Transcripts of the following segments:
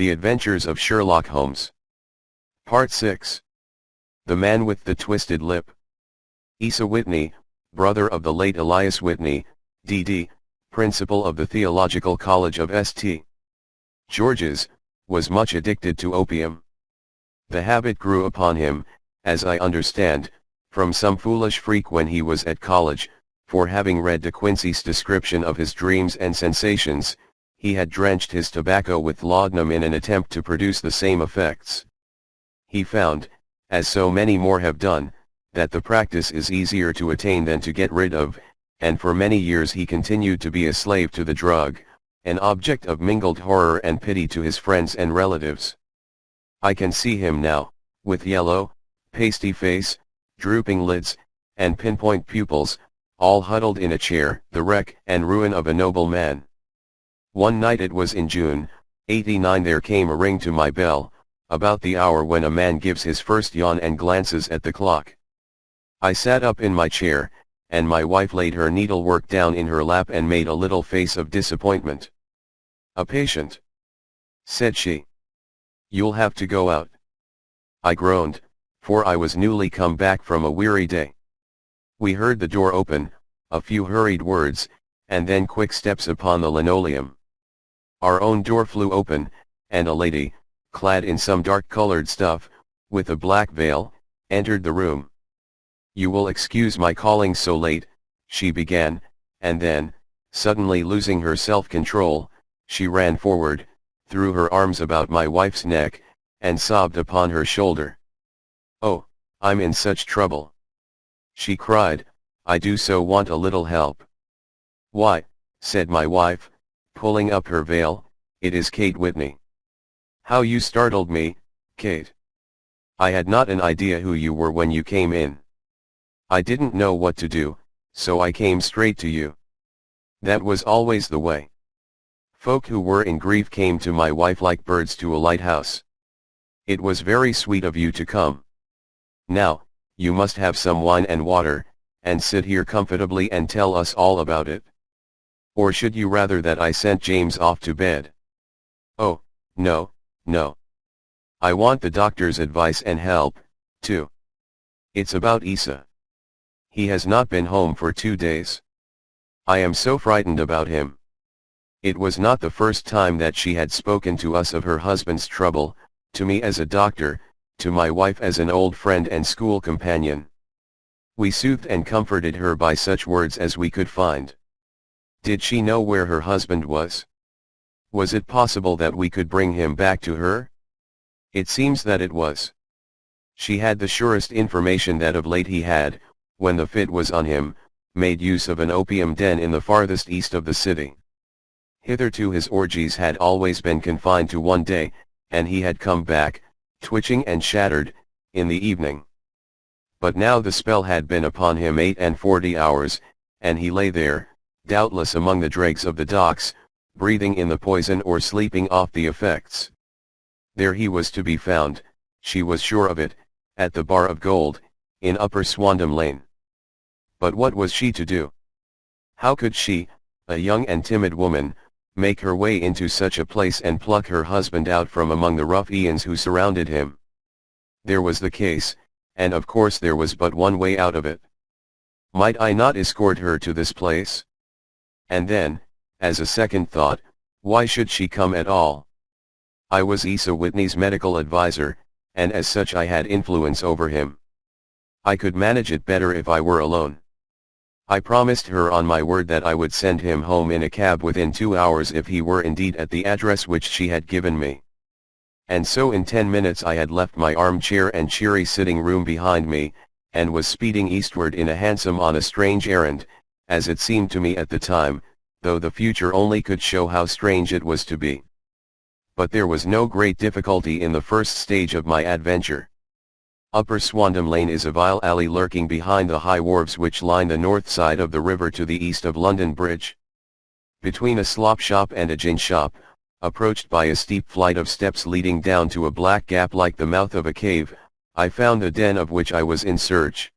The Adventures of Sherlock Holmes. Part 6. The Man with the Twisted Lip. Asa Whitney, brother of the late Elias Whitney, D.D., principal of the Theological College of St. George's, was much addicted to opium. The habit grew upon him, as I understand, from some foolish freak when he was at college, for having read De Quincey's description of his dreams and sensations, he had drenched his tobacco with laudanum in an attempt to produce the same effects. He found, as so many more have done, that the practice is easier to attain than to get rid of, and for many years he continued to be a slave to the drug, an object of mingled horror and pity to his friends and relatives. I can see him now, with yellow, pasty face, drooping lids, and pinpoint pupils, all huddled in a chair, the wreck and ruin of a noble man. One night, it was in June, '89, there came a ring to my bell, about the hour when a man gives his first yawn and glances at the clock. I sat up in my chair, and my wife laid her needlework down in her lap and made a little face of disappointment. "A patient," said she. "You'll have to go out." I groaned, for I was newly come back from a weary day. We heard the door open, a few hurried words, and then quick steps upon the linoleum. Our own door flew open, and a lady, clad in some dark-colored stuff, with a black veil, entered the room. "You will excuse my calling so late," she began, and then, suddenly losing her self-control, she ran forward, threw her arms about my wife's neck, and sobbed upon her shoulder. "Oh, I'm in such trouble," she cried, "I do so want a little help." "Why," said my wife, pulling up her veil, "it is Kate Whitney." "How you startled me, Kate. I had not an idea who you were when you came in. I didn't know what to do, so I came straight to you." That was always the way. Folk who were in grief came to my wife like birds to a lighthouse. "It was very sweet of you to come. Now, you must have some wine and water, and sit here comfortably and tell us all about it. Or should you rather that I sent James off to bed?" "Oh, no, no. I want the doctor's advice and help, too. It's about Asa. He has not been home for 2 days. I am so frightened about him." It was not the first time that she had spoken to us of her husband's trouble, to me as a doctor, to my wife as an old friend and school companion. We soothed and comforted her by such words as we could find. Did she know where her husband was? Was it possible that we could bring him back to her? It seems that it was. She had the surest information that of late he had, when the fit was on him, made use of an opium den in the farthest east of the city. Hitherto his orgies had always been confined to one day, and he had come back, twitching and shattered, in the evening. But now the spell had been upon him 48 hours, and he lay there, doubtless among the dregs of the docks, breathing in the poison or sleeping off the effects. There he was to be found, she was sure of it, at the Bar of Gold, in Upper Swandam Lane. But what was she to do? How could she, a young and timid woman, make her way into such a place and pluck her husband out from among the ruffians who surrounded him? There was the case, and of course there was but one way out of it. Might I not escort her to this place? And then, as a second thought, why should she come at all? I was Asa Whitney's medical advisor, and as such I had influence over him. I could manage it better if I were alone. I promised her on my word that I would send him home in a cab within 2 hours if he were indeed at the address which she had given me. And so in 10 minutes I had left my armchair and cheery sitting room behind me, and was speeding eastward in a hansom on a strange errand, as it seemed to me at the time, though the future only could show how strange it was to be. But there was no great difficulty in the first stage of my adventure. Upper Swandam Lane is a vile alley lurking behind the high wharves which line the north side of the river to the east of London Bridge. Between a slop shop and a gin shop, approached by a steep flight of steps leading down to a black gap like the mouth of a cave, I found the den of which I was in search.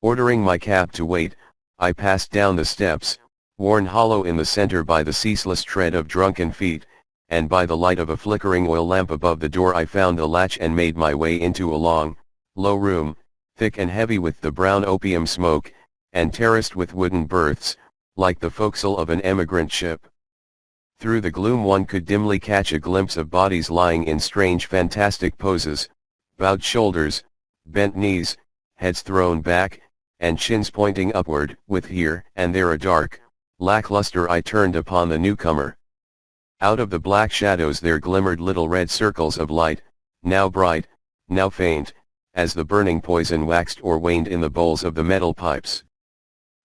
Ordering my cab to wait, I passed down the steps, worn hollow in the center by the ceaseless tread of drunken feet, and by the light of a flickering oil lamp above the door I found the latch and made my way into a long, low room, thick and heavy with the brown opium smoke, and terraced with wooden berths, like the forecastle of an emigrant ship. Through the gloom one could dimly catch a glimpse of bodies lying in strange fantastic poses, bowed shoulders, bent knees, heads thrown back, and chins pointing upward, with here and there a dark, lackluster eye turned upon the newcomer. Out of the black shadows there glimmered little red circles of light, now bright, now faint, as the burning poison waxed or waned in the bowls of the metal pipes.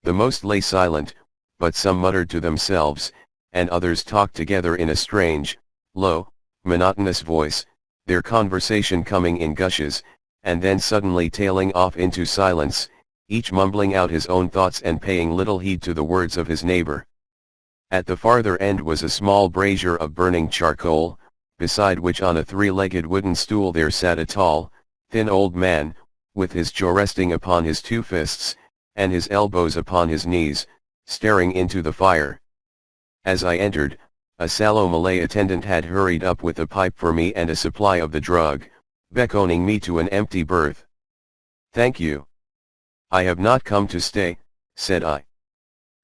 The most lay silent, but some muttered to themselves, and others talked together in a strange, low, monotonous voice, their conversation coming in gushes, and then suddenly tailing off into silence, each mumbling out his own thoughts and paying little heed to the words of his neighbor. At the farther end was a small brazier of burning charcoal, beside which on a three-legged wooden stool there sat a tall, thin old man, with his jaw resting upon his two fists, and his elbows upon his knees, staring into the fire. As I entered, a sallow Malay attendant had hurried up with a pipe for me and a supply of the drug, beckoning me to an empty berth. "Thank you. I have not come to stay," said I.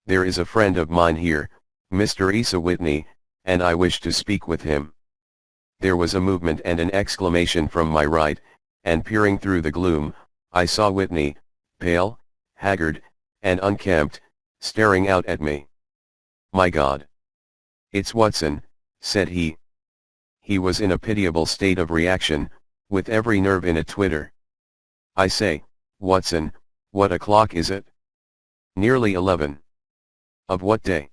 "There is a friend of mine here, Mr. Asa Whitney, and I wish to speak with him." There was a movement and an exclamation from my right, and peering through the gloom, I saw Whitney, pale, haggard, and unkempt, staring out at me. "My God! It's Watson," said he. He was in a pitiable state of reaction, with every nerve in a twitter. "I say, Watson, what o'clock is it?" "Nearly 11. "Of what day?"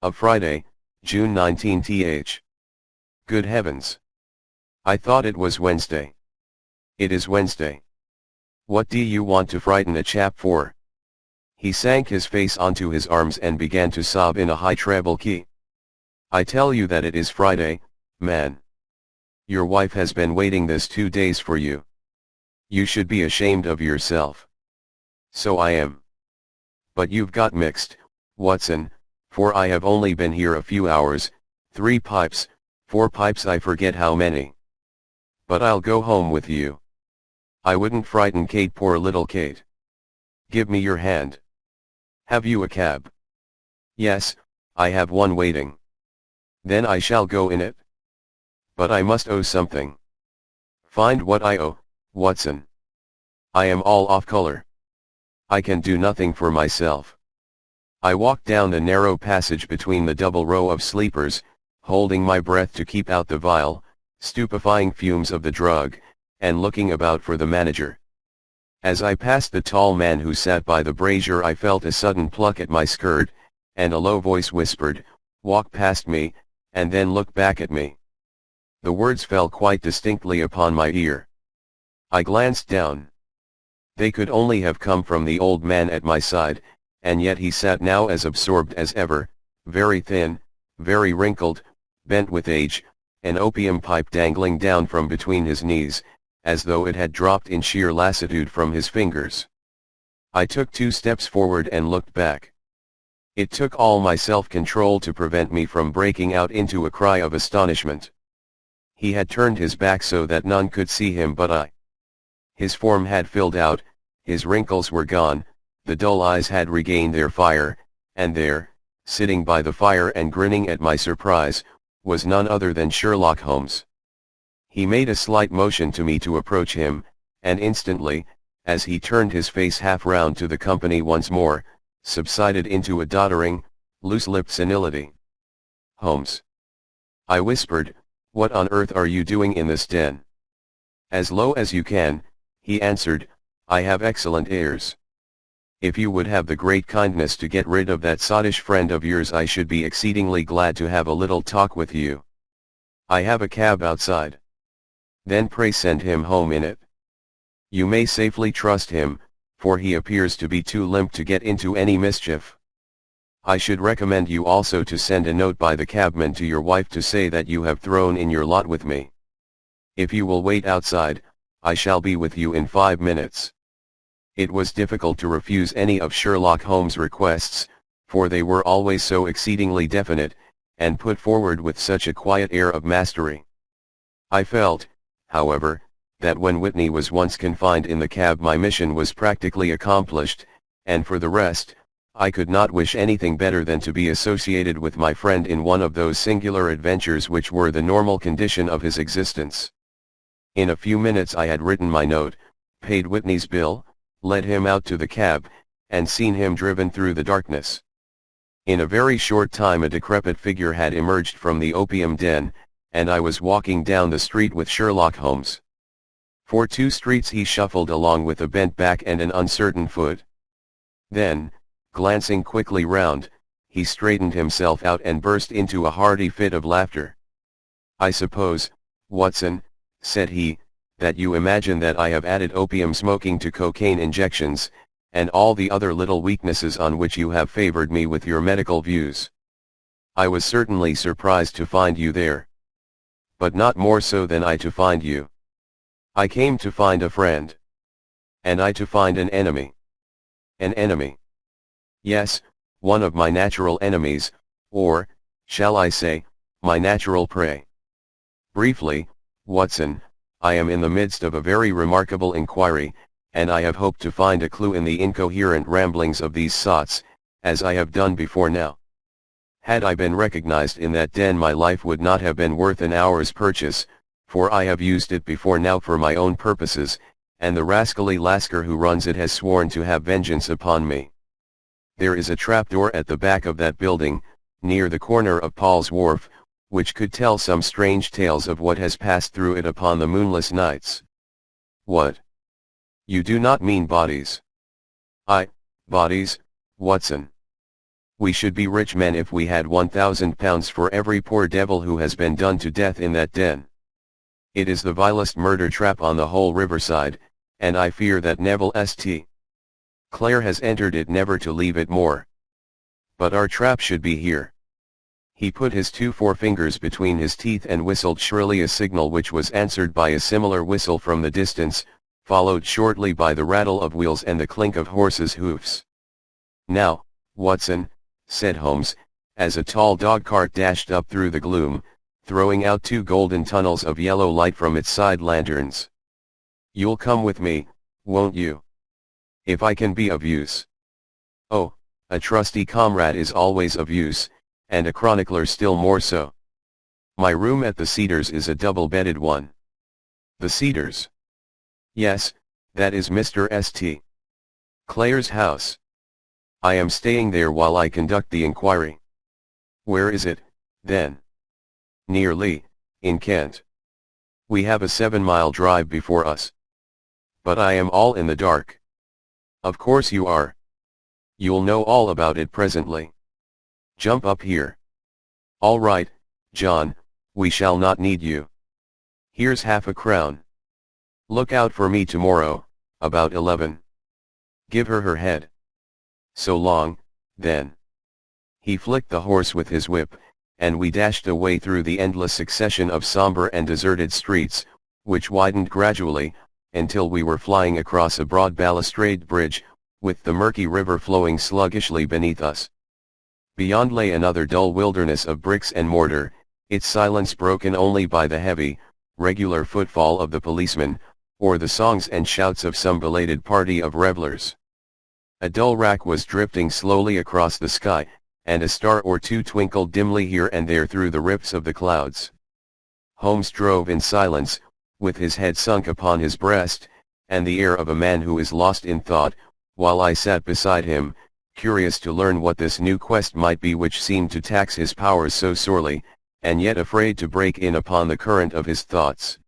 "Of Friday, June 19th. "Good heavens! I thought it was Wednesday." "It is Wednesday. What do you want to frighten a chap for?" He sank his face onto his arms and began to sob in a high treble key. "I tell you that it is Friday, man. Your wife has been waiting this 2 days for you. You should be ashamed of yourself." "So I am. But you've got mixed, Watson, for I have only been here a few hours, 3 pipes, 4 pipes, I forget how many. But I'll go home with you. I wouldn't frighten Kate, poor little Kate. Give me your hand." "Have you a cab?" "Yes, I have one waiting." "Then I shall go in it." "But I must owe something." "Find what I owe, Watson. I am all off color. I can do nothing for myself." I walked down the narrow passage between the double row of sleepers, holding my breath to keep out the vile, stupefying fumes of the drug, and looking about for the manager. As I passed the tall man who sat by the brazier I felt a sudden pluck at my skirt, and a low voice whispered, "Walk past me, and then look back at me." The words fell quite distinctly upon my ear. I glanced down. They could only have come from the old man at my side, and yet he sat now as absorbed as ever, very thin, very wrinkled, bent with age, an opium pipe dangling down from between his knees, as though it had dropped in sheer lassitude from his fingers. I took 2 steps forward and looked back. It took all my self-control to prevent me from breaking out into a cry of astonishment. He had turned his back so that none could see him but I. His form had filled out, his wrinkles were gone, the dull eyes had regained their fire, and there, sitting by the fire and grinning at my surprise, was none other than Sherlock Holmes. He made a slight motion to me to approach him, and instantly, as he turned his face half round to the company once more, subsided into a doddering, loose-lipped senility. "Holmes," I whispered, "what on earth are you doing in this den?" "As low as you can," he answered, "I have excellent airs. If you would have the great kindness to get rid of that sottish friend of yours, I should be exceedingly glad to have a little talk with you. I have a cab outside." "Then pray send him home in it. You may safely trust him, for he appears to be too limp to get into any mischief. I should recommend you also to send a note by the cabman to your wife to say that you have thrown in your lot with me. If you will wait outside, I shall be with you in 5 minutes." It was difficult to refuse any of Sherlock Holmes' requests, for they were always so exceedingly definite, and put forward with such a quiet air of mastery. I felt, however, that when Whitney was once confined in the cab my mission was practically accomplished, and for the rest, I could not wish anything better than to be associated with my friend in one of those singular adventures which were the normal condition of his existence. In a few minutes I had written my note, paid Whitney's bill, led him out to the cab, and seen him driven through the darkness. In a very short time a decrepit figure had emerged from the opium den, and I was walking down the street with Sherlock Holmes. For 2 streets he shuffled along with a bent back and an uncertain foot. Then, glancing quickly round, he straightened himself out and burst into a hearty fit of laughter. "I suppose, Watson," said he, "that you imagine that I have added opium smoking to cocaine injections, and all the other little weaknesses on which you have favored me with your medical views. I was certainly surprised to find you there. But not more so than I to find you. I came to find a friend. And I to find an enemy. An enemy. Yes, one of my natural enemies, or, shall I say, my natural prey. Briefly, Watson, I am in the midst of a very remarkable inquiry, and I have hoped to find a clue in the incoherent ramblings of these sots, as I have done before now. Had I been recognized in that den my life would not have been worth an hour's purchase, for I have used it before now for my own purposes, and the rascally Lascar who runs it has sworn to have vengeance upon me. There is a trapdoor at the back of that building, near the corner of Paul's Wharf, which could tell some strange tales of what has passed through it upon the moonless nights." "What? You do not mean bodies?" Bodies, Watson. We should be rich men if we had £1,000 for every poor devil who has been done to death in that den. It is the vilest murder trap on the whole riverside, and I fear that Neville St. Clare has entered it never to leave it more. But our trap should be here." He put his 2 forefingers between his teeth and whistled shrilly a signal which was answered by a similar whistle from the distance, followed shortly by the rattle of wheels and the clink of horses' hoofs. "Now, Watson," said Holmes, as a tall dog-cart dashed up through the gloom, throwing out 2 golden tunnels of yellow light from its side lanterns. "You'll come with me, won't you? If I can be of use." "Oh, a trusty comrade is always of use, and a chronicler still more so. My room at the Cedars is a double-bedded one." "The Cedars?" "Yes, that is Mr. St. Clare's house. I am staying there while I conduct the inquiry." "Where is it, then?" "Near Lee, in Kent. We have a 7-mile drive before us." "But I am all in the dark." "Of course you are. You'll know all about it presently. Jump up here." "All right, John, we shall not need you. Here's half a crown. Look out for me tomorrow, about 11. Give her head. So long, then." He flicked the horse with his whip, and we dashed away through the endless succession of somber and deserted streets, which widened gradually, until we were flying across a broad balustrade bridge, with the murky river flowing sluggishly beneath us. Beyond lay another dull wilderness of bricks and mortar, its silence broken only by the heavy, regular footfall of the policeman, or the songs and shouts of some belated party of revelers. A dull rack was drifting slowly across the sky, and a star or 2 twinkled dimly here and there through the rifts of the clouds. Holmes drove in silence, with his head sunk upon his breast, and the air of a man who is lost in thought, while I sat beside him, curious to learn what this new quest might be which seemed to tax his powers so sorely, and yet afraid to break in upon the current of his thoughts.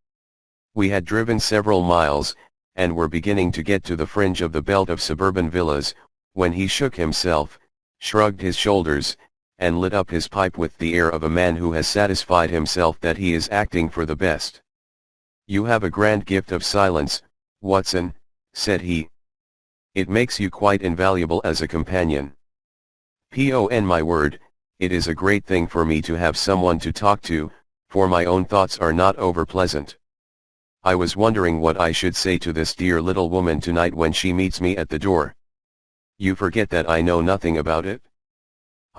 We had driven several miles, and were beginning to get to the fringe of the belt of suburban villas, when he shook himself, shrugged his shoulders, and lit up his pipe with the air of a man who has satisfied himself that he is acting for the best. "You have a grand gift of silence, Watson," said he. "It makes you quite invaluable as a companion. Pon my word, it is a great thing for me to have someone to talk to, for my own thoughts are not over pleasant. I was wondering what I should say to this dear little woman tonight when she meets me at the door. You forget that I know nothing about it?"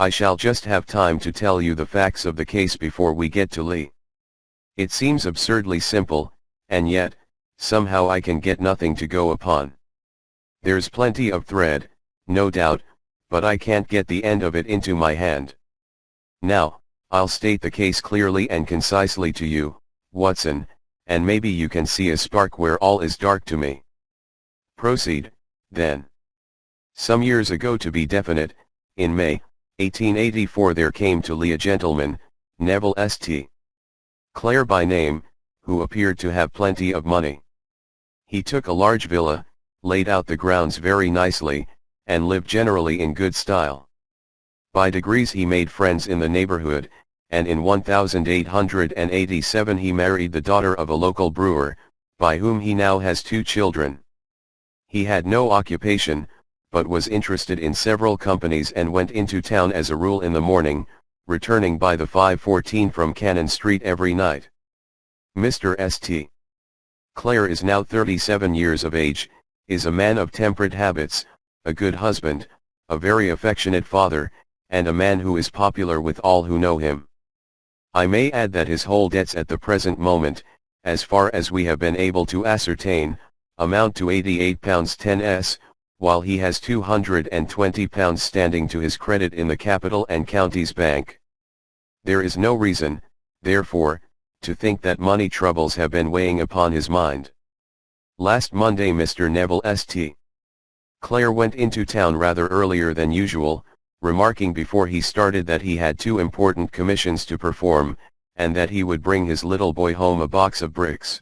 I shall just have time to tell you the facts of the case before we get to Lee. It seems absurdly simple, and yet, somehow I can get nothing to go upon. There's plenty of thread, no doubt, but I can't get the end of it into my hand. Now, I'll state the case clearly and concisely to you, Watson, and maybe you can see a spark where all is dark to me. Proceed, then. Some years ago, to be definite, in May, 1884, there came to Lee a gentleman, Neville St. Clare by name, who appeared to have plenty of money. He took a large villa, laid out the grounds very nicely, and lived generally in good style. By degrees he made friends in the neighborhood, and in 1887 he married the daughter of a local brewer, by whom he now has 2 children. He had no occupation, but was interested in several companies and went into town as a rule in the morning, returning by the 5:14 from Cannon Street every night. Mr. St. Clare is now 37 years of age, is a man of temperate habits, a good husband, a very affectionate father, and a man who is popular with all who know him. I may add that his whole debts at the present moment, as far as we have been able to ascertain, amount to £88 10s, while he has £220 standing to his credit in the Capital and Counties Bank. There is no reason, therefore, to think that money troubles have been weighing upon his mind. Last Monday Mr. Neville St. Clare went into town rather earlier than usual, remarking before he started that he had 2 important commissions to perform, and that he would bring his little boy home a box of bricks.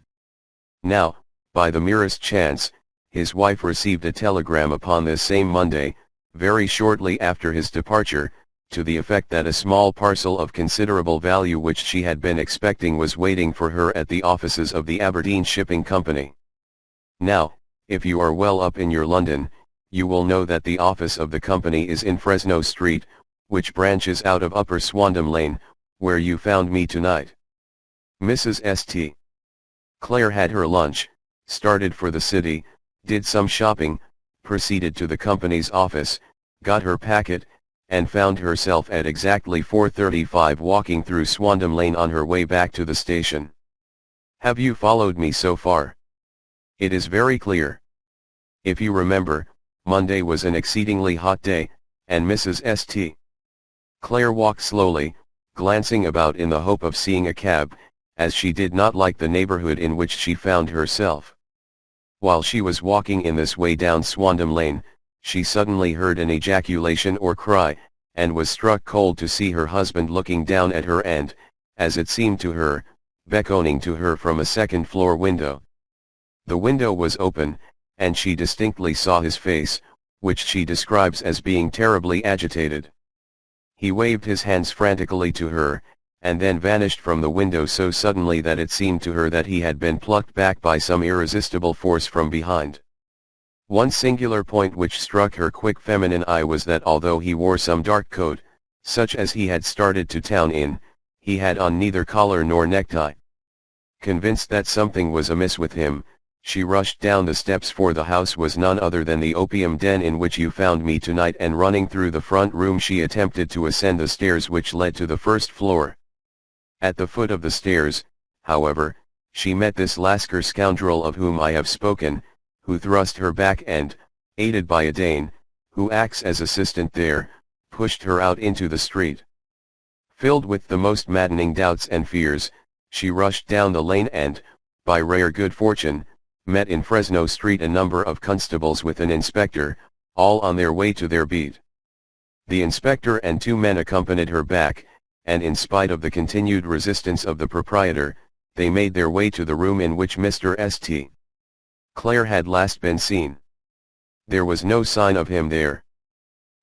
Now, by the merest chance, his wife received a telegram upon this same Monday, very shortly after his departure, to the effect that a small parcel of considerable value which she had been expecting was waiting for her at the offices of the Aberdeen Shipping Company. Now, if you are well up in your London, you will know that the office of the company is in Fresno Street, which branches out of Upper Swandam Lane, where you found me tonight. Mrs. St. Clare had her lunch, started for the city, did some shopping, proceeded to the company's office, got her packet, and found herself at exactly 4:35 walking through Swandam Lane on her way back to the station. Have you followed me so far? It is very clear. If you remember, Monday was an exceedingly hot day, and Mrs. St. Clare walked slowly, glancing about in the hope of seeing a cab, as she did not like the neighborhood in which she found herself. While she was walking in this way down Swandam Lane, she suddenly heard an ejaculation or cry, and was struck cold to see her husband looking down at her and, as it seemed to her, beckoning to her from a second-floor window. The window was open, and she distinctly saw his face, which she describes as being terribly agitated. He waved his hands frantically to her, and then vanished from the window so suddenly that it seemed to her that he had been plucked back by some irresistible force from behind. One singular point which struck her quick feminine eye was that although he wore some dark coat, such as he had started to town in, he had on neither collar nor necktie. Convinced that something was amiss with him, she rushed down the steps, for the house was none other than the opium den in which you found me tonight, and running through the front room she attempted to ascend the stairs which led to the first floor. At the foot of the stairs, however, she met this Lascar scoundrel of whom I have spoken, who thrust her back and, aided by a Dane, who acts as assistant there, pushed her out into the street. Filled with the most maddening doubts and fears, she rushed down the lane and, by rare good fortune, met in Fresno Street a number of constables with an inspector, all on their way to their beat. The inspector and 2 men accompanied her back, and in spite of the continued resistance of the proprietor, they made their way to the room in which Mr. St. Clare had last been seen. There was no sign of him there.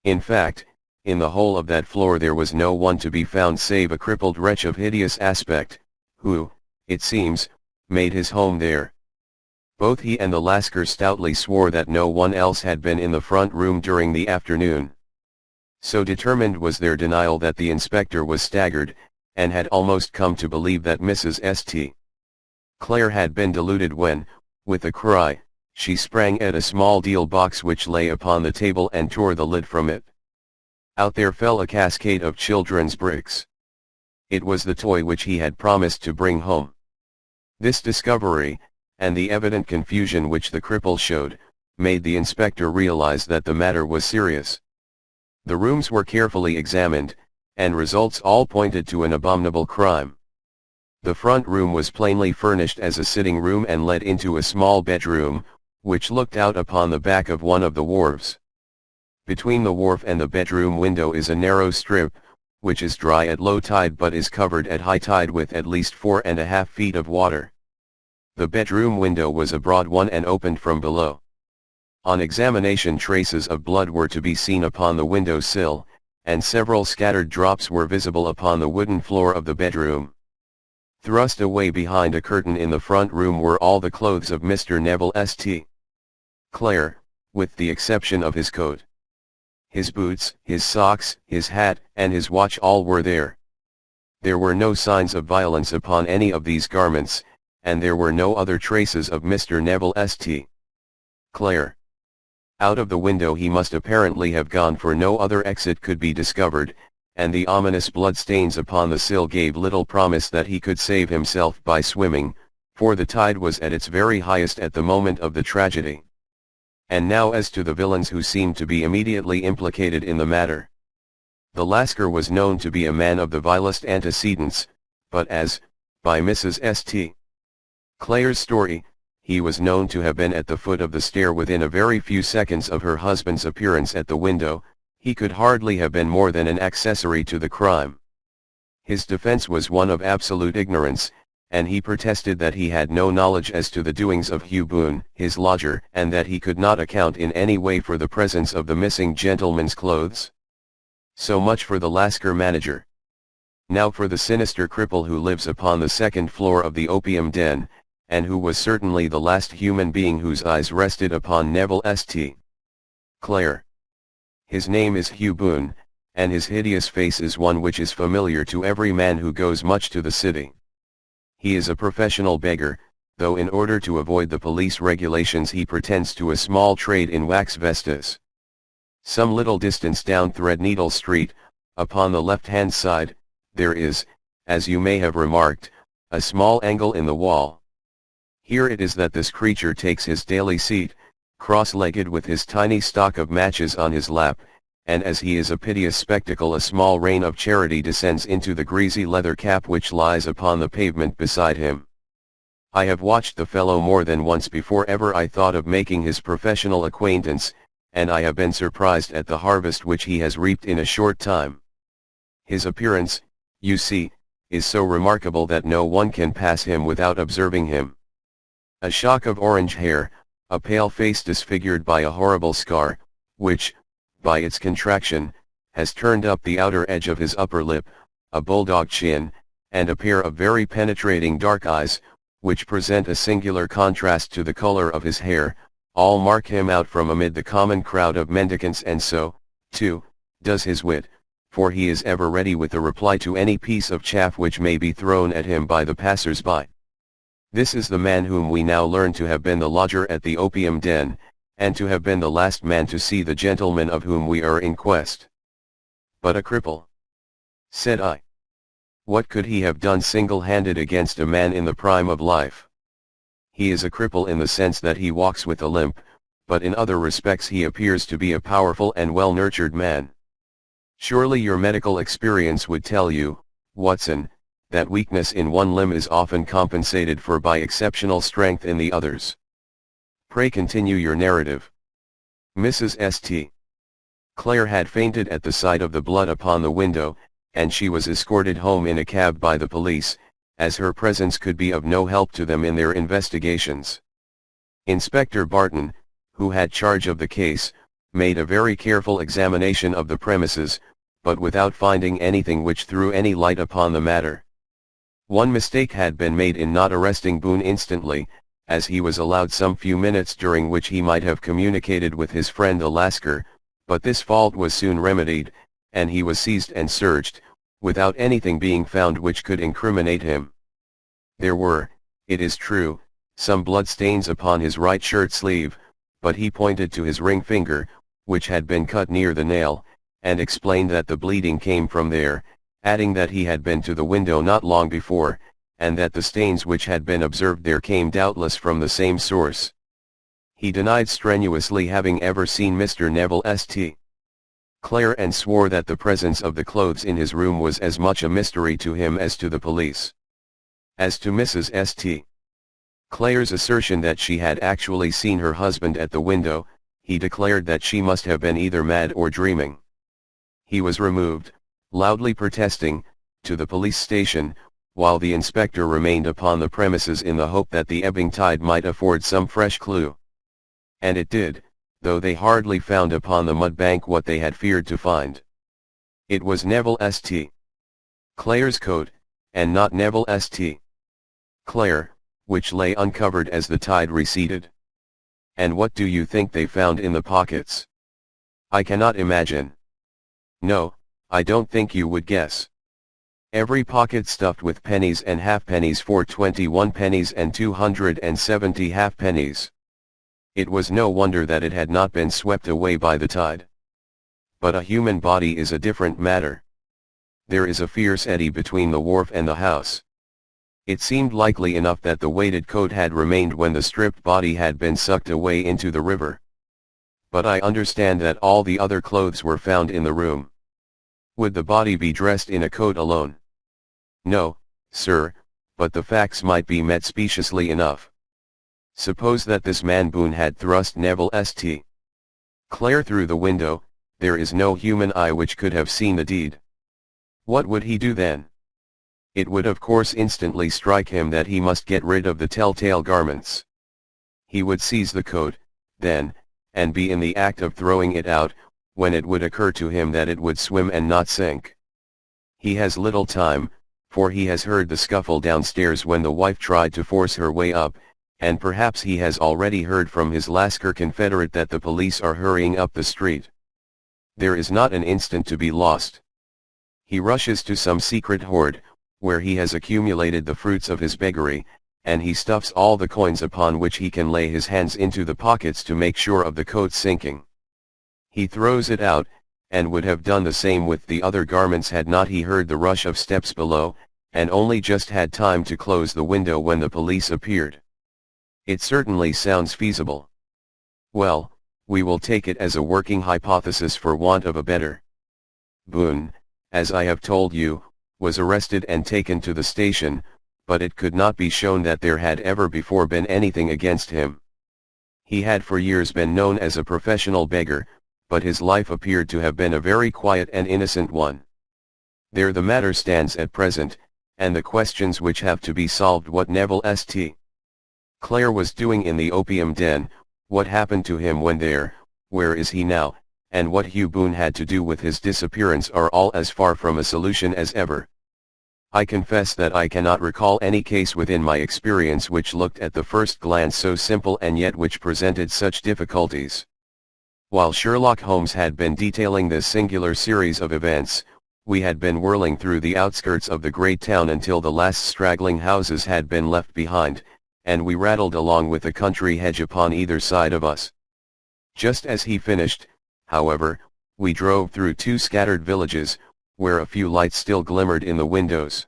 In fact, in the whole of that floor there was no one to be found save a crippled wretch of hideous aspect, who, it seems, made his home there. Both he and the Lascar stoutly swore that no one else had been in the front room during the afternoon. So determined was their denial that the inspector was staggered, and had almost come to believe that Mrs. St. Clare had been deluded when, with a cry, she sprang at a small deal box which lay upon the table and tore the lid from it. Out there fell a cascade of children's bricks. It was the toy which he had promised to bring home. This discovery, and the evident confusion which the cripple showed, made the inspector realize that the matter was serious. The rooms were carefully examined, and results all pointed to an abominable crime. The front room was plainly furnished as a sitting room and led into a small bedroom, which looked out upon the back of one of the wharves. Between the wharf and the bedroom window is a narrow strip, which is dry at low tide but is covered at high tide with at least 4.5 feet of water. The bedroom window was a broad one and opened from below. On examination, traces of blood were to be seen upon the window sill, and several scattered drops were visible upon the wooden floor of the bedroom. Thrust away behind a curtain in the front room were all the clothes of Mr. Neville St. Clare, with the exception of his coat. His boots, his socks, his hat, and his watch all were there. There were no signs of violence upon any of these garments, and there were no other traces of Mr. Neville St. Clare. Out of the window he must apparently have gone, for no other exit could be discovered, and the ominous bloodstains upon the sill gave little promise that he could save himself by swimming, for the tide was at its very highest at the moment of the tragedy. And now as to the villains who seemed to be immediately implicated in the matter. The Lascar was known to be a man of the vilest antecedents, but as, by Mrs. St. Clare's story, he was known to have been at the foot of the stair within a very few seconds of her husband's appearance at the window, he could hardly have been more than an accessory to the crime. His defense was one of absolute ignorance, and he protested that he had no knowledge as to the doings of Hugh Boone, his lodger, and that he could not account in any way for the presence of the missing gentleman's clothes. So much for the Lascar manager. Now for the sinister cripple who lives upon the second floor of the opium den, and who was certainly the last human being whose eyes rested upon Neville St. Clare. His name is Hugh Boone, and his hideous face is one which is familiar to every man who goes much to the city. He is a professional beggar, though in order to avoid the police regulations he pretends to a small trade in wax vestas. Some little distance down Threadneedle Street, upon the left-hand side, there is, as you may have remarked, a small angle in the wall. Here it is that this creature takes his daily seat, cross-legged with his tiny stock of matches on his lap, and as he is a piteous spectacle a small rain of charity descends into the greasy leather cap which lies upon the pavement beside him. I have watched the fellow more than once before ever I thought of making his professional acquaintance, and I have been surprised at the harvest which he has reaped in a short time. His appearance, you see, is so remarkable that no one can pass him without observing him. A shock of orange hair, a pale face disfigured by a horrible scar, which, by its contraction, has turned up the outer edge of his upper lip, a bulldog chin, and a pair of very penetrating dark eyes, which present a singular contrast to the color of his hair, all mark him out from amid the common crowd of mendicants, and so, too, does his wit, for he is ever ready with a reply to any piece of chaff which may be thrown at him by the passers-by. This is the man whom we now learn to have been the lodger at the opium den, and to have been the last man to see the gentleman of whom we are in quest. But a cripple? Said I. What could he have done single-handed against a man in the prime of life? He is a cripple in the sense that he walks with a limp, but in other respects he appears to be a powerful and well-nurtured man. Surely your medical experience would tell you, Watson, that weakness in one limb is often compensated for by exceptional strength in the others. Pray continue your narrative. Mrs. St. Clare had fainted at the sight of the blood upon the window, and she was escorted home in a cab by the police, as her presence could be of no help to them in their investigations. Inspector Barton, who had charge of the case, made a very careful examination of the premises, but without finding anything which threw any light upon the matter. One mistake had been made in not arresting Boone instantly, as he was allowed some few minutes during which he might have communicated with his friend the Lascar, but this fault was soon remedied, and he was seized and searched, without anything being found which could incriminate him. There were, it is true, some blood stains upon his right shirt sleeve, but he pointed to his ring finger, which had been cut near the nail, and explained that the bleeding came from there, adding that he had been to the window not long before, and that the stains which had been observed there came doubtless from the same source. He denied strenuously having ever seen Mr. Neville St. Clare and swore that the presence of the clothes in his room was as much a mystery to him as to the police. As to Mrs. St. Clare's assertion that she had actually seen her husband at the window, he declared that she must have been either mad or dreaming. He was removed, loudly protesting, to the police station, while the inspector remained upon the premises in the hope that the ebbing tide might afford some fresh clue. And it did, though they hardly found upon the mud bank what they had feared to find. It was Neville St. Clare's coat, and not Neville St. Clare, which lay uncovered as the tide receded. And what do you think they found in the pockets? I cannot imagine. No, I don't think you would guess. Every pocket stuffed with pennies and halfpennies for 21 pennies and 270 halfpennies. It was no wonder that it had not been swept away by the tide. But a human body is a different matter. There is a fierce eddy between the wharf and the house. It seemed likely enough that the weighted coat had remained when the stripped body had been sucked away into the river. But I understand that all the other clothes were found in the room. Would the body be dressed in a coat alone? No, sir, but the facts might be met speciously enough. Suppose that this man Boone had thrust Neville St. Clare through the window, there is no human eye which could have seen the deed. What would he do then? It would of course instantly strike him that he must get rid of the telltale garments. He would seize the coat, then, and be in the act of throwing it out, when it would occur to him that it would swim and not sink. He has little time, for he has heard the scuffle downstairs when the wife tried to force her way up, and perhaps he has already heard from his Lascar confederate that the police are hurrying up the street. There is not an instant to be lost. He rushes to some secret hoard, where he has accumulated the fruits of his beggary, and he stuffs all the coins upon which he can lay his hands into the pockets to make sure of the coat sinking. He throws it out, and would have done the same with the other garments had not he heard the rush of steps below, and only just had time to close the window when the police appeared. It certainly sounds feasible. Well, we will take it as a working hypothesis for want of a better. Boone, as I have told you, was arrested and taken to the station, but it could not be shown that there had ever before been anything against him. He had for years been known as a professional beggar, but his life appeared to have been a very quiet and innocent one. There the matter stands at present, and the questions which have to be solved: what Neville St. Clare was doing in the opium den, what happened to him when there, where is he now, and what Hugh Boone had to do with his disappearance are all as far from a solution as ever. I confess that I cannot recall any case within my experience which looked at the first glance so simple and yet which presented such difficulties. While Sherlock Holmes had been detailing this singular series of events, we had been whirling through the outskirts of the great town until the last straggling houses had been left behind, and we rattled along with the country hedge upon either side of us. Just as he finished, however, we drove through two scattered villages, where a few lights still glimmered in the windows.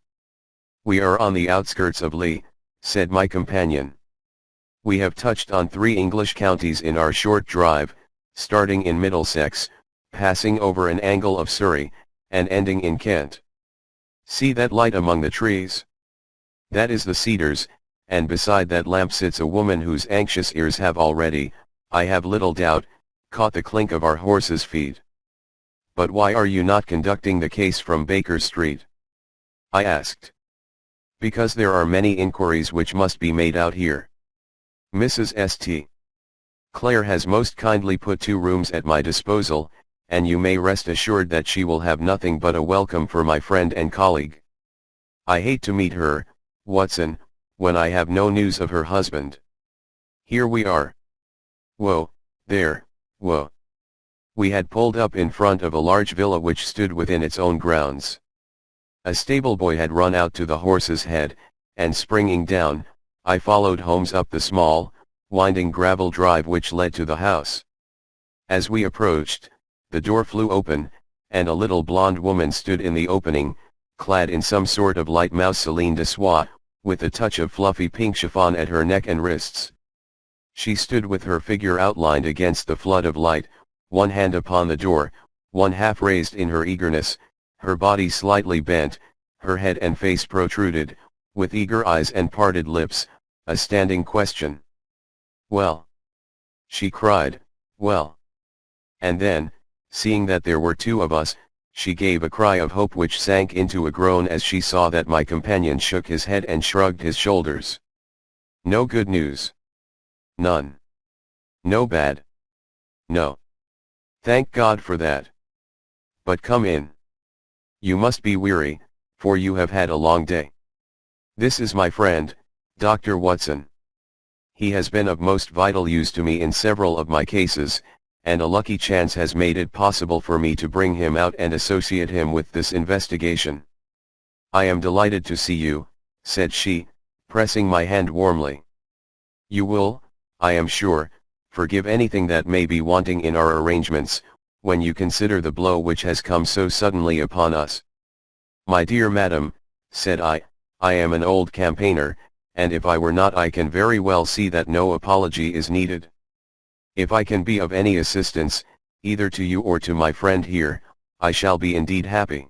"We are on the outskirts of Lee," said my companion. "We have touched on 3 English counties in our short drive, starting in Middlesex, passing over an angle of Surrey, and ending in Kent. See that light among the trees? That is the Cedars, and beside that lamp sits a woman whose anxious ears have already, I have little doubt, caught the clink of our horses' feet. But why are you not conducting the case from Baker Street?" I asked. "Because there are many inquiries which must be made out here. Mrs. St. Clare has most kindly put 2 rooms at my disposal, and you may rest assured that she will have nothing but a welcome for my friend and colleague. I hate to meet her, Watson, when I have no news of her husband. Here we are. Whoa, there, whoa." We had pulled up in front of a large villa which stood within its own grounds. A stable boy had run out to the horse's head, and springing down, I followed Holmes up the small, winding gravel drive which led to the house. As we approached, the door flew open, and a little blonde woman stood in the opening, clad in some sort of light mousseline de soie, with a touch of fluffy pink chiffon at her neck and wrists. She stood with her figure outlined against the flood of light, one hand upon the door, one half raised in her eagerness, her body slightly bent, her head and face protruded, with eager eyes and parted lips, a standing question. "Well?" she cried, "well?" And then, seeing that there were two of us, she gave a cry of hope which sank into a groan as she saw that my companion shook his head and shrugged his shoulders. "No good news?" "None." "No bad?" "No." "Thank God for that. But come in. You must be weary, for you have had a long day. This is my friend, Dr. Watson. He has been of most vital use to me in several of my cases, and a lucky chance has made it possible for me to bring him out and associate him with this investigation. I am delighted to see you," said she, pressing my hand warmly. "You will, I am sure, forgive anything that may be wanting in our arrangements, when you consider the blow which has come so suddenly upon us." "My dear madam," said I am an old campaigner, and if I were not I can very well see that no apology is needed. If I can be of any assistance, either to you or to my friend here, I shall be indeed happy.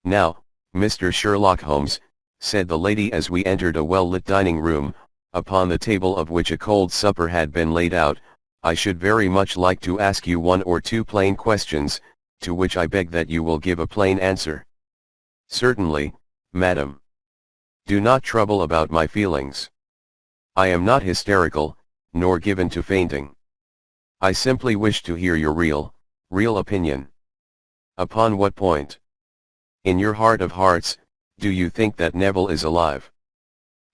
Now, Mr. Sherlock Holmes," said the lady as we entered a well-lit dining room, upon the table of which a cold supper had been laid out, "I should very much like to ask you one or two plain questions, to which I beg that you will give a plain answer." "Certainly, madam. Do not trouble about my feelings. I am not hysterical, nor given to fainting. I simply wish to hear your real opinion." "Upon what point? In your heart of hearts, do you think that Neville is alive?"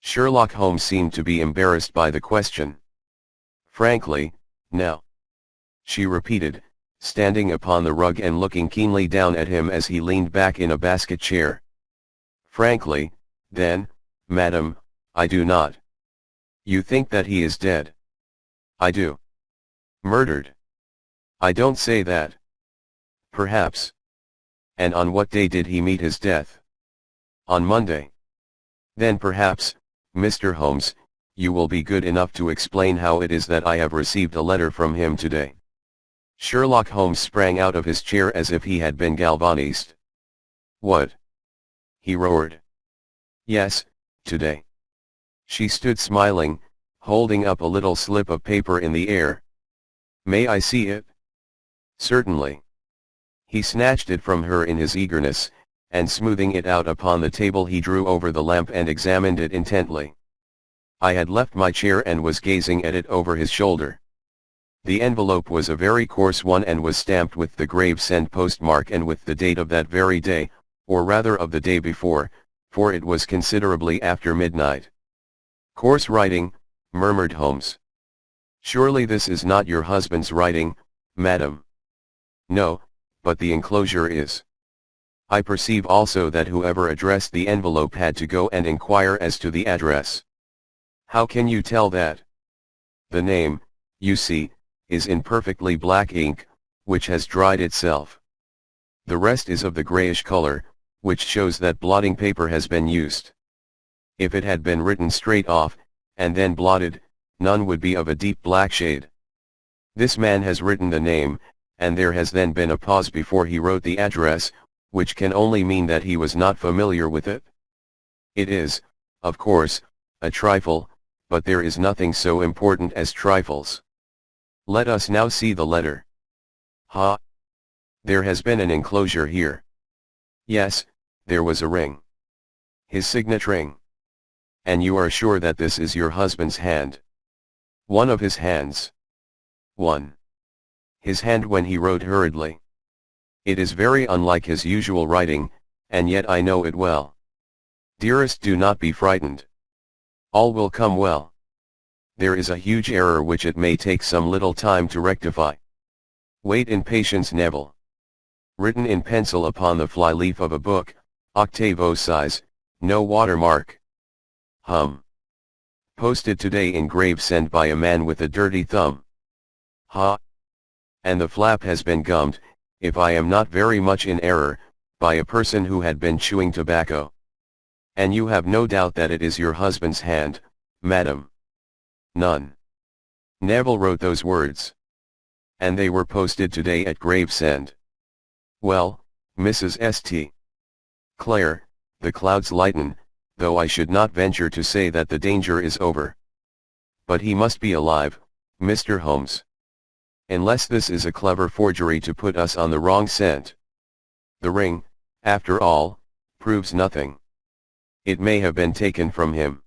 Sherlock Holmes seemed to be embarrassed by the question. "Frankly, no," she repeated, standing upon the rug and looking keenly down at him as he leaned back in a basket chair. "Frankly, then, madam, I do not." "You think that he is dead?" "I do." "Murdered?" "I don't say that." "Perhaps." "And on what day did he meet his death?" "On Monday." "Then perhaps, Mr. Holmes, you will be good enough to explain how it is that I have received a letter from him today." Sherlock Holmes sprang out of his chair as if he had been galvanized. "What?" he roared. "Yes, today." She stood smiling, holding up a little slip of paper in the air. "May I see it?" "Certainly." He snatched it from her in his eagerness, and smoothing it out upon the table he drew over the lamp and examined it intently. I had left my chair and was gazing at it over his shoulder. The envelope was a very coarse one and was stamped with the Gravesend postmark and with the date of that very day, or rather of the day before, for it was considerably after midnight. "Coarse writing," murmured Holmes. "Surely this is not your husband's writing, madam?" "No, but the enclosure is." I perceive also that whoever addressed the envelope had to go and inquire as to the address. "How can you tell that?" "The name, you see, is in perfectly black ink, which has dried itself. The rest is of the grayish color, which shows that blotting paper has been used. If it had been written straight off, and then blotted, none would be of a deep black shade. This man has written the name, and there has then been a pause before he wrote the address, which can only mean that he was not familiar with it. It is, of course, a trifle, but there is nothing so important as trifles. Let us now see the letter. Ha! There has been an enclosure here. Yes, there was a ring. His signet ring. And you are sure that this is your husband's hand? One of his hands. One. His hand when he wrote hurriedly. It is very unlike his usual writing, and yet I know it well. Dearest, do not be frightened. All will come well. There is a huge error which it may take some little time to rectify. Wait in patience, Neville. Written in pencil upon the flyleaf of a book, octavo size, no watermark. Posted today in Gravesend by a man with a dirty thumb. Ha! And the flap has been gummed, if I am not very much in error, by a person who had been chewing tobacco. And you have no doubt that it is your husband's hand, madam? None. Neville wrote those words. And they were posted today at Gravesend. Well, Mrs. St. Clair, the clouds lighten, though I should not venture to say that the danger is over. But he must be alive, Mr. Holmes. Unless this is a clever forgery to put us on the wrong scent. The ring, after all, proves nothing. It may have been taken from him.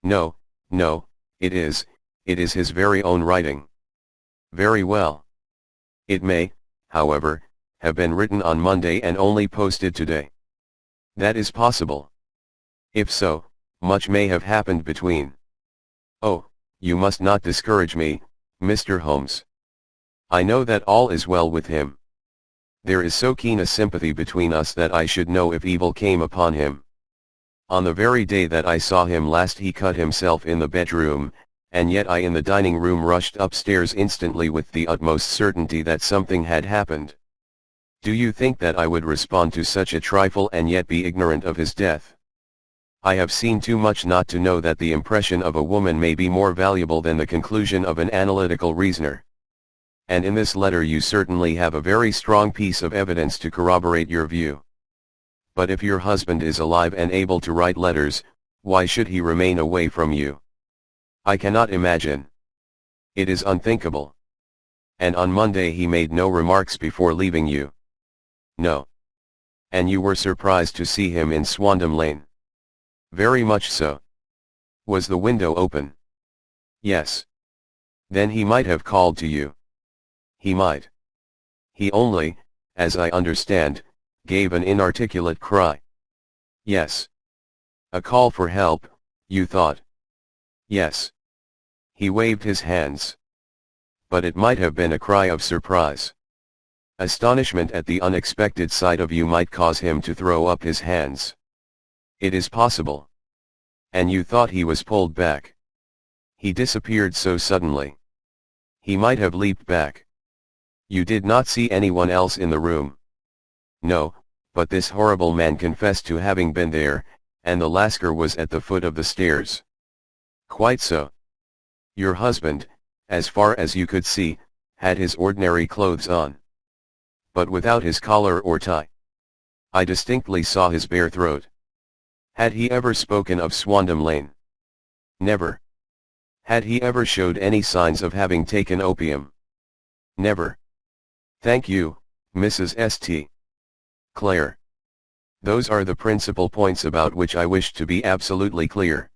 No, no, it is his very own writing. Very well. It may, however, have been written on Monday and only posted today. That is possible. If so, much may have happened between. Oh, you must not discourage me, Mr. Holmes. I know that all is well with him. There is so keen a sympathy between us that I should know if evil came upon him. On the very day that I saw him last he cut himself in the bedroom, and yet I in the dining room rushed upstairs instantly with the utmost certainty that something had happened. Do you think that I would respond to such a trifle and yet be ignorant of his death? I have seen too much not to know that the impression of a woman may be more valuable than the conclusion of an analytical reasoner. And in this letter you certainly have a very strong piece of evidence to corroborate your view. But if your husband is alive and able to write letters, why should he remain away from you? I cannot imagine. It is unthinkable. And on Monday he made no remarks before leaving you. No. And you were surprised to see him in Swandam Lane? Very much so. Was the window open? Yes. Then he might have called to you. He might. He only, as I understand, gave an inarticulate cry. Yes. A call for help, you thought? Yes. He waved his hands. But it might have been a cry of surprise. Astonishment at the unexpected sight of you might cause him to throw up his hands. It is possible. And you thought he was pulled back. He disappeared so suddenly. He might have leaped back. You did not see anyone else in the room. No, but this horrible man confessed to having been there, and the Lascar was at the foot of the stairs. Quite so. Your husband, as far as you could see, had his ordinary clothes on. But without his collar or tie. I distinctly saw his bare throat. Had he ever spoken of Swandam Lane? Never. Had he ever showed any signs of having taken opium? Never. Thank you, Mrs. St. Clair. Those are the principal points about which I wish to be absolutely clear.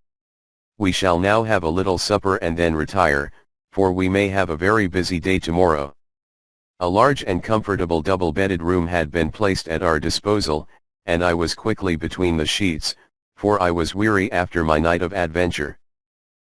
We shall now have a little supper and then retire, for we may have a very busy day tomorrow. A large and comfortable double-bedded room had been placed at our disposal, and I was quickly between the sheets, for I was weary after my night of adventure.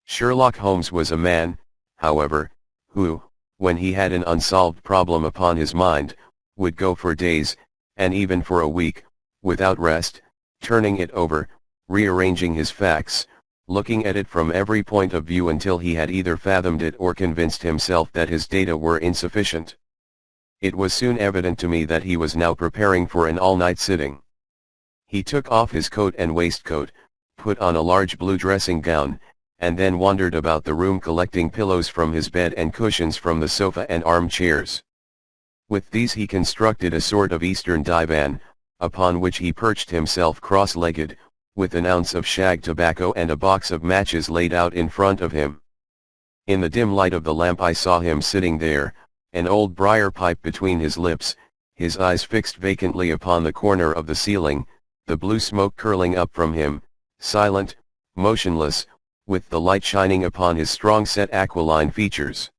Sherlock Holmes was a man, however, who, when he had an unsolved problem upon his mind, would go for days, and even for a week, without rest, turning it over, rearranging his facts, looking at it from every point of view until he had either fathomed it or convinced himself that his data were insufficient. It was soon evident to me that he was now preparing for an all-night sitting. He took off his coat and waistcoat, put on a large blue dressing gown, and then wandered about the room collecting pillows from his bed and cushions from the sofa and armchairs. With these he constructed a sort of Eastern divan, upon which he perched himself cross-legged, with an ounce of shag tobacco and a box of matches laid out in front of him. In the dim light of the lamp I saw him sitting there, an old briar pipe between his lips, his eyes fixed vacantly upon the corner of the ceiling, the blue smoke curling up from him, silent, motionless, with the light shining upon his strong-set aquiline features.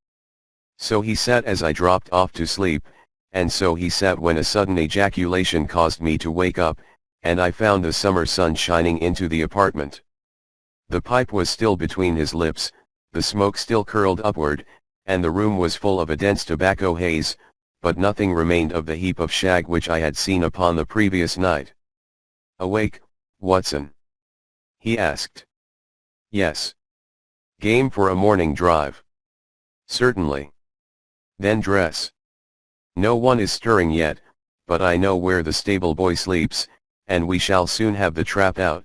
So he sat as I dropped off to sleep, and so he sat when a sudden ejaculation caused me to wake up, and I found the summer sun shining into the apartment. The pipe was still between his lips, the smoke still curled upward, and the room was full of a dense tobacco haze, but nothing remained of the heap of shag which I had seen upon the previous night. "Awake, Watson?" he asked. "Yes." "Game for a morning drive?" "Certainly." "Then dress." No one is stirring yet, but I know where the stable boy sleeps, and we shall soon have the trap out.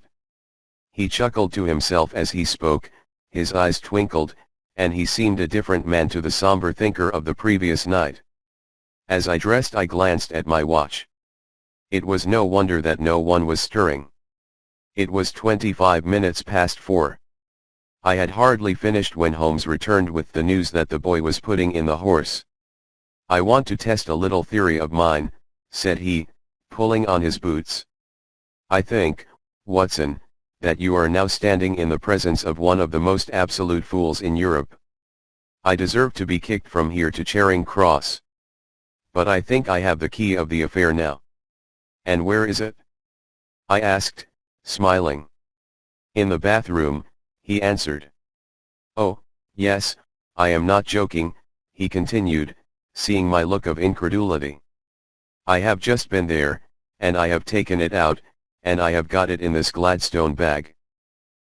He chuckled to himself as he spoke, his eyes twinkled, and he seemed a different man to the somber thinker of the previous night. As I dressed I glanced at my watch. It was no wonder that no one was stirring. It was 25 minutes past 4. I had hardly finished when Holmes returned with the news that the boy was putting in the horse. "I want to test a little theory of mine," said he, pulling on his boots. "I think, Watson, that you are now standing in the presence of one of the most absolute fools in Europe. I deserve to be kicked from here to Charing Cross. But I think I have the key of the affair now." "And where is it?" I asked, smiling. "In the bathroom," he answered. "Oh, yes, I am not joking," he continued, seeing my look of incredulity. "I have just been there, and I have taken it out, and I have got it in this Gladstone bag.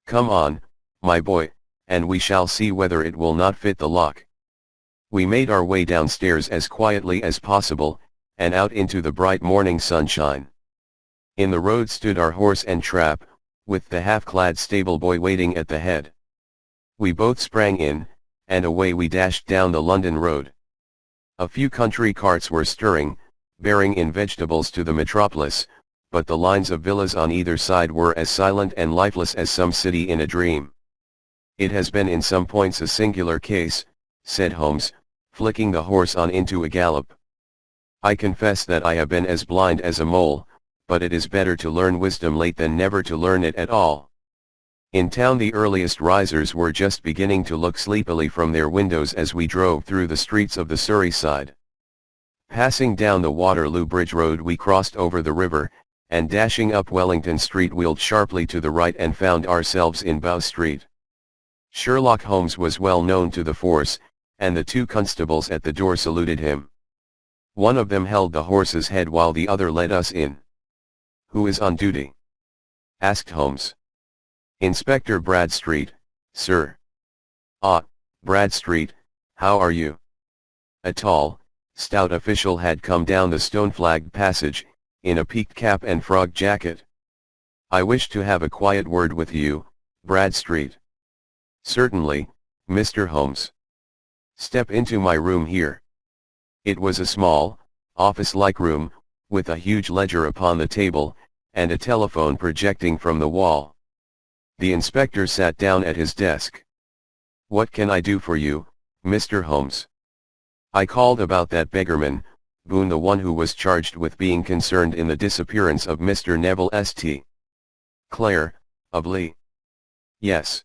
Come on, my boy, and we shall see whether it will not fit the lock." We made our way downstairs as quietly as possible, and out into the bright morning sunshine. In the road stood our horse and trap, with the half-clad stable boy waiting at the head. We both sprang in, and away we dashed down the London road. A few country carts were stirring, bearing in vegetables to the metropolis, but the lines of villas on either side were as silent and lifeless as some city in a dream. "It has been in some points a singular case," said Holmes, flicking the horse on into a gallop. "I confess that I have been as blind as a mole, but it is better to learn wisdom late than never to learn it at all." In town the earliest risers were just beginning to look sleepily from their windows as we drove through the streets of the Surrey side. Passing down the Waterloo Bridge Road we crossed over the river, and dashing up Wellington Street wheeled sharply to the right and found ourselves in Bow Street. Sherlock Holmes was well known to the force, and the two constables at the door saluted him. One of them held the horse's head while the other led us in. "Who is on duty?" asked Holmes. "Inspector Bradstreet, sir." "Ah, Bradstreet, how are you?" A tall, stout official had come down the stone-flagged passage, in a peaked cap and frog jacket. "I wish to have a quiet word with you, Bradstreet." "Certainly, Mr. Holmes. Step into my room here." It was a small, office-like room, with a huge ledger upon the table, and a telephone projecting from the wall. The inspector sat down at his desk. "What can I do for you, Mr. Holmes?" "I called about that beggarman, Boone, the one who was charged with being concerned in the disappearance of Mr. Neville St. Clare, of Lee." "Yes.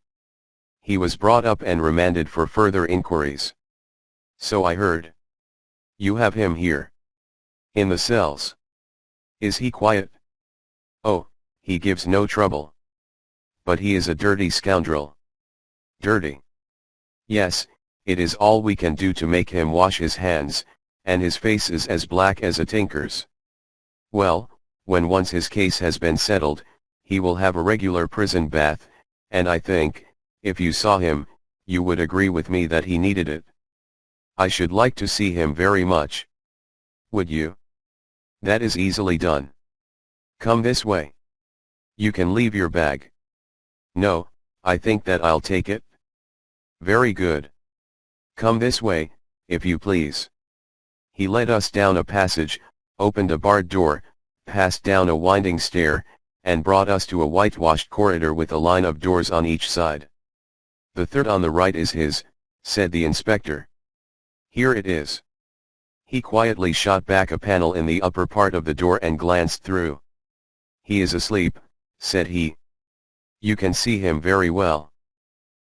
He was brought up and remanded for further inquiries." "So I heard. You have him here?" "In the cells." "Is he quiet?" "Oh, he gives no trouble. But he is a dirty scoundrel." "Dirty?" "Yes, it is all we can do to make him wash his hands, and his face is as black as a tinker's." "Well, when once his case has been settled, he will have a regular prison bath, and I think, if you saw him, you would agree with me that he needed it." "I should like to see him very much." "Would you? That is easily done. Come this way. You can leave your bag." "No, I think that I'll take it." "Very good. Come this way, if you please." He led us down a passage, opened a barred door, passed down a winding stair, and brought us to a whitewashed corridor with a line of doors on each side. "The third on the right is his," said the inspector. "Here it is." He quietly shot back a panel in the upper part of the door and glanced through. "He is asleep," said he. "You can see him very well."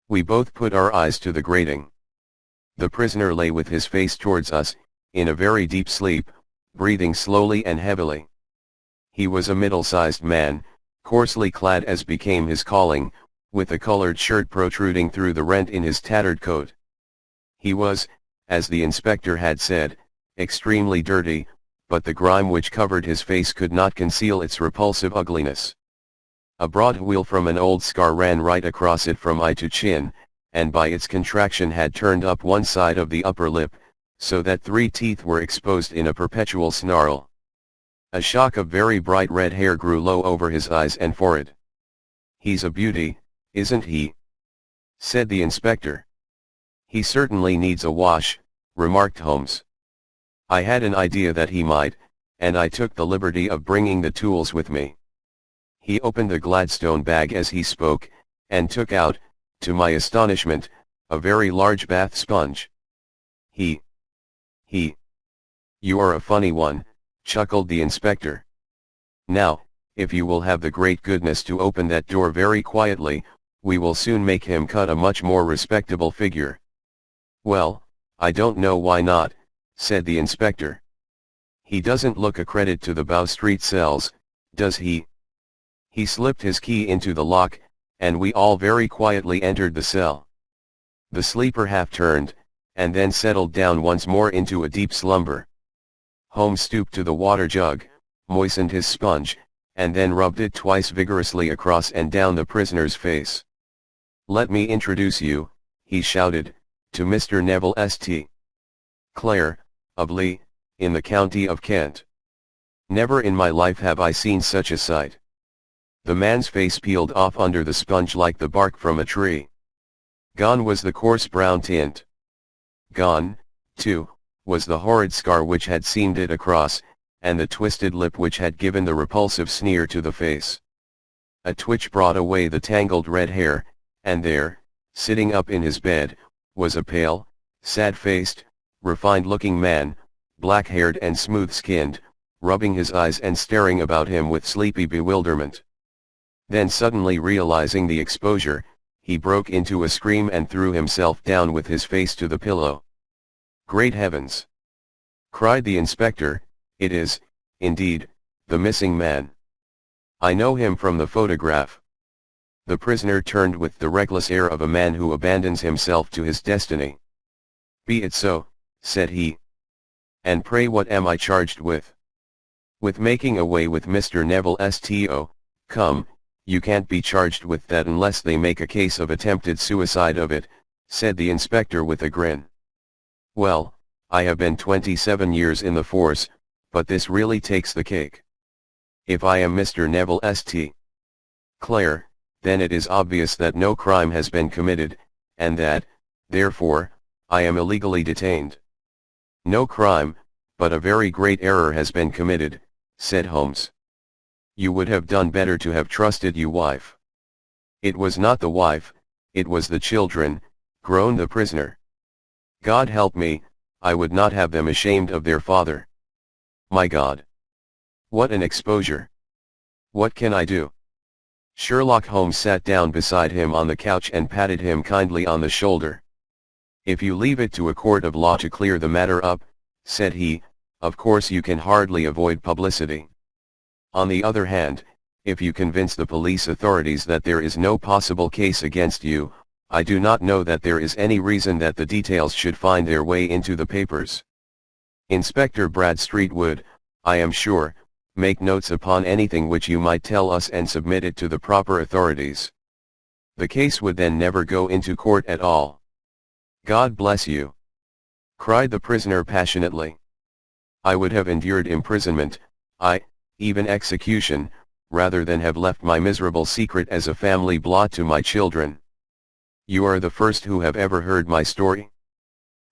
We both put our eyes to the grating. The prisoner lay with his face towards us, in a very deep sleep, breathing slowly and heavily. He was a middle-sized man, coarsely clad as became his calling, with a colored shirt protruding through the rent in his tattered coat. He was, as the inspector had said, extremely dirty, but the grime which covered his face could not conceal its repulsive ugliness. A broad wheal from an old scar ran right across it from eye to chin, and by its contraction had turned up one side of the upper lip, so that 3 teeth were exposed in a perpetual snarl. A shock of very bright red hair grew low over his eyes and forehead. "He's a beauty, isn't he?" said the inspector. "He certainly needs a wash," remarked Holmes. "I had an idea that he might, and I took the liberty of bringing the tools with me." He opened the Gladstone bag as he spoke, and took out, to my astonishment, a very large bath sponge. He. "You are a funny one," chuckled the inspector. "Now, if you will have the great goodness to open that door very quietly, we will soon make him cut a much more respectable figure." "Well, I don't know why not," said the inspector. "He doesn't look a credit to the Bow Street cells, does he?" He slipped his key into the lock, and we all very quietly entered the cell. The sleeper half turned, and then settled down once more into a deep slumber. Holmes stooped to the water jug, moistened his sponge, and then rubbed it twice vigorously across and down the prisoner's face. "Let me introduce you," he shouted, "to Mr. Neville St. Clare, of Lee, in the county of Kent. Never in my life have I seen such a sight." The man's face peeled off under the sponge like the bark from a tree. Gone was the coarse brown tint. Gone, too, was the horrid scar which had seamed it across, and the twisted lip which had given the repulsive sneer to the face. A twitch brought away the tangled red hair, and there, sitting up in his bed, was a pale, sad-faced, refined-looking man, black-haired and smooth-skinned, rubbing his eyes and staring about him with sleepy bewilderment. Then suddenly realizing the exposure, he broke into a scream and threw himself down with his face to the pillow. "Great heavens!" cried the inspector, "it is, indeed, the missing man. I know him from the photograph." The prisoner turned with the reckless air of a man who abandons himself to his destiny. "Be it so," said he. "And pray what am I charged with?" "With making away with Mr. Neville St. Come, you can't be charged with that unless they make a case of attempted suicide of it," said the inspector with a grin. "Well, I have been 27 years in the force, but this really takes the cake. If I am Mr. Neville St. Clare, then it is obvious that no crime has been committed, and that, therefore, I am illegally detained." "No crime, but a very great error has been committed," said Holmes. "You would have done better to have trusted your wife." "It was not the wife, it was the children," groaned the prisoner. "God help me, I would not have them ashamed of their father. My God! What an exposure! What can I do?" Sherlock Holmes sat down beside him on the couch and patted him kindly on the shoulder. "If you leave it to a court of law to clear the matter up," said he, "of course you can hardly avoid publicity. On the other hand, if you convince the police authorities that there is no possible case against you, I do not know that there is any reason that the details should find their way into the papers. Inspector Bradstreet would, I am sure, make notes upon anything which you might tell us and submit it to the proper authorities. The case would then never go into court at all." "God bless you!" cried the prisoner passionately. "I would have endured imprisonment, even execution, rather than have left my miserable secret as a family blot to my children. You are the first who have ever heard my story.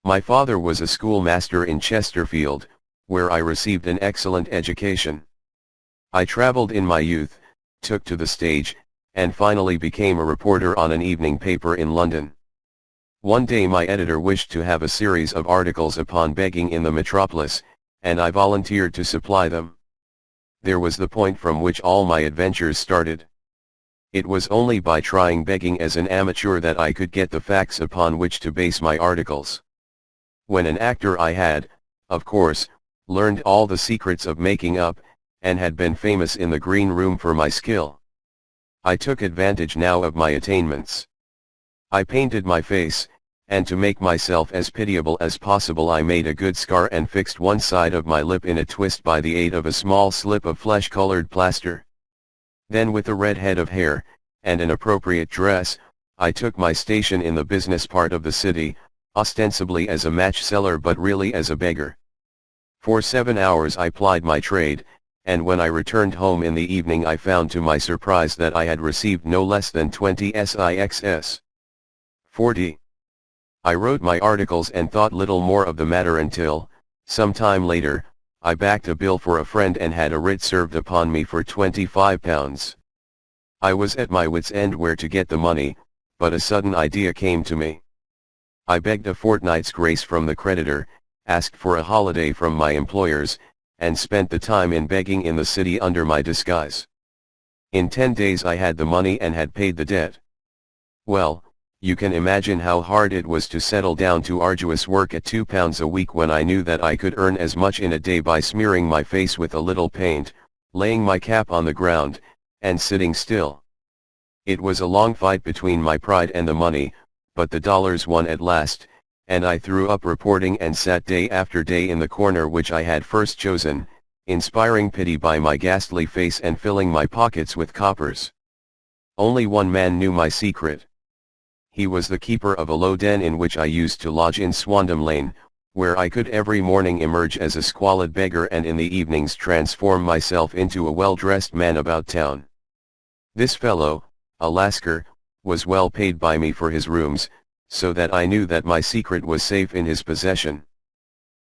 My father was a schoolmaster in Chesterfield, where I received an excellent education. I traveled in my youth, took to the stage, and finally became a reporter on an evening paper in London. One day my editor wished to have a series of articles upon begging in the metropolis, and I volunteered to supply them. There was the point from which all my adventures started. It was only by trying begging as an amateur that I could get the facts upon which to base my articles. When an actor I had, of course, learned all the secrets of making up, and had been famous in the green room for my skill. I took advantage now of my attainments. I painted my face, and to make myself as pitiable as possible I made a good scar and fixed one side of my lip in a twist by the aid of a small slip of flesh-colored plaster. Then with a red head of hair, and an appropriate dress, I took my station in the business part of the city, ostensibly as a match seller but really as a beggar. For 7 hours I plied my trade, and when I returned home in the evening I found to my surprise that I had received no less than 20 sixs. 40. I wrote my articles and thought little more of the matter until, some time later, I backed a bill for a friend and had a writ served upon me for £25. I was at my wits' end where to get the money, but a sudden idea came to me. I begged a fortnight's grace from the creditor, asked for a holiday from my employers, and spent the time in begging in the city under my disguise. In 10 days I had the money and had paid the debt. Well, you can imagine how hard it was to settle down to arduous work at £2 a week when I knew that I could earn as much in a day by smearing my face with a little paint, laying my cap on the ground, and sitting still. It was a long fight between my pride and the money, but the dollars won at last, and I threw up reporting and sat day after day in the corner which I had first chosen, inspiring pity by my ghastly face and filling my pockets with coppers. Only one man knew my secret. He was the keeper of a low den in which I used to lodge in Swandam Lane, where I could every morning emerge as a squalid beggar and in the evenings transform myself into a well-dressed man about town. This fellow, a Lascar, was well paid by me for his rooms, so that I knew that my secret was safe in his possession.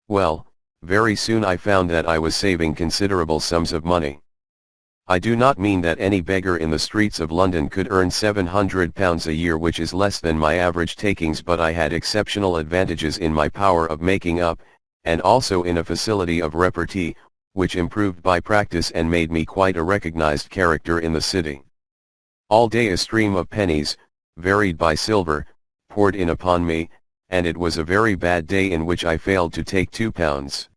Well, very soon I found that I was saving considerable sums of money. I do not mean that any beggar in the streets of London could earn £700 a year, which is less than my average takings, but I had exceptional advantages in my power of making up, and also in a facility of repartee, which improved by practice and made me quite a recognized character in the city. All day a stream of pennies, varied by silver, poured in upon me, and it was a very bad day in which I failed to take £2.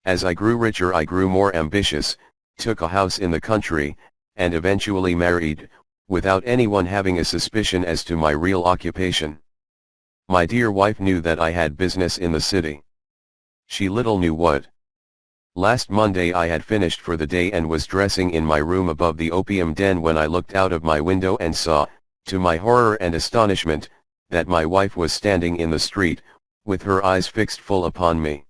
As I grew richer I grew more ambitious, took a house in the country, and eventually married, without anyone having a suspicion as to my real occupation. My dear wife knew that I had business in the city. She little knew what. Last Monday I had finished for the day and was dressing in my room above the opium den when I looked out of my window and saw, to my horror and astonishment, that my wife was standing in the street, with her eyes fixed full upon me.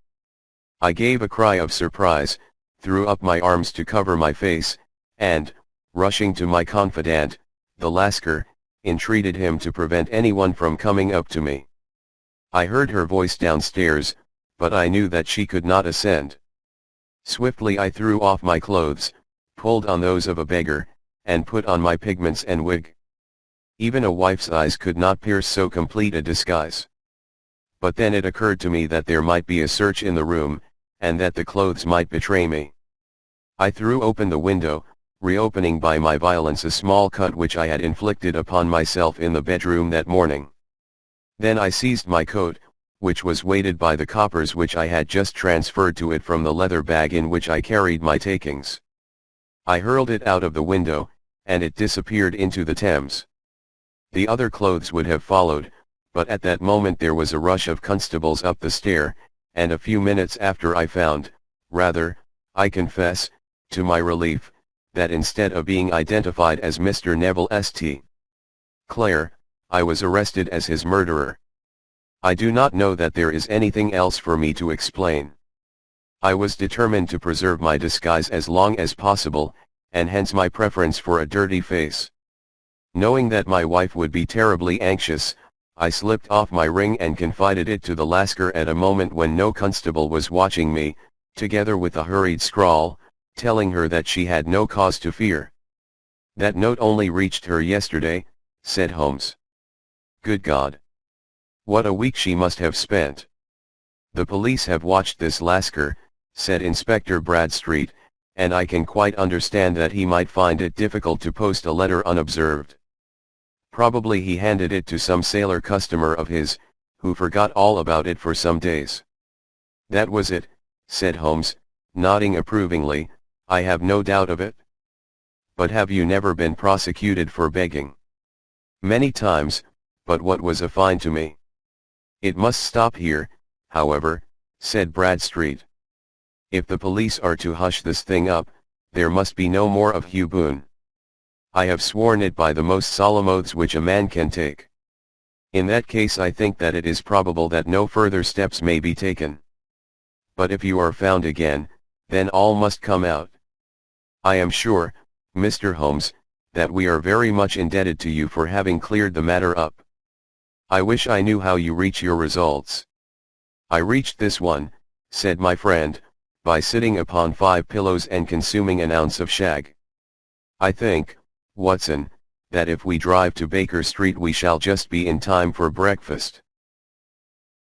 I gave a cry of surprise, threw up my arms to cover my face, and, rushing to my confidant, the Lascar, entreated him to prevent anyone from coming up to me. I heard her voice downstairs, but I knew that she could not ascend. Swiftly I threw off my clothes, pulled on those of a beggar, and put on my pigments and wig. Even a wife's eyes could not pierce so complete a disguise. But then it occurred to me that there might be a search in the room, and that the clothes might betray me. I threw open the window, reopening by my violence a small cut which I had inflicted upon myself in the bedroom that morning. Then I seized my coat, which was weighted by the coppers which I had just transferred to it from the leather bag in which I carried my takings. I hurled it out of the window, and it disappeared into the Thames. The other clothes would have followed, but at that moment there was a rush of constables up the stair, and a few minutes after I found, rather, I confess, to my relief, that instead of being identified as Mr. Neville St. Clare, I was arrested as his murderer. I do not know that there is anything else for me to explain. I was determined to preserve my disguise as long as possible, and hence my preference for a dirty face. Knowing that my wife would be terribly anxious, I slipped off my ring and confided it to the Lascar at a moment when no constable was watching me, together with a hurried scrawl, telling her that she had no cause to fear. "That note only reached her yesterday," said Holmes. "Good God! What a week she must have spent." "The police have watched this Lascar," said Inspector Bradstreet, "and I can quite understand that he might find it difficult to post a letter unobserved. Probably he handed it to some sailor customer of his, who forgot all about it for some days." "That was it," said Holmes, nodding approvingly, "I have no doubt of it." "But have you never been prosecuted for begging?" "Many times, but what was a fine to me?" "It must stop here, however," said Bradstreet. "If the police are to hush this thing up, there must be no more of Hugh Boone. I have sworn it by the most solemn oaths which a man can take." In that case I think that it is probable that no further steps may be taken. But if you are found again, then all must come out. I am sure, Mr. Holmes, that we are very much indebted to you for having cleared the matter up. I wish I knew how you reach your results. I reached this one, said my friend, by sitting upon 5 pillows and consuming an ounce of shag. I think, Watson, that if we drive to Baker Street we shall just be in time for breakfast.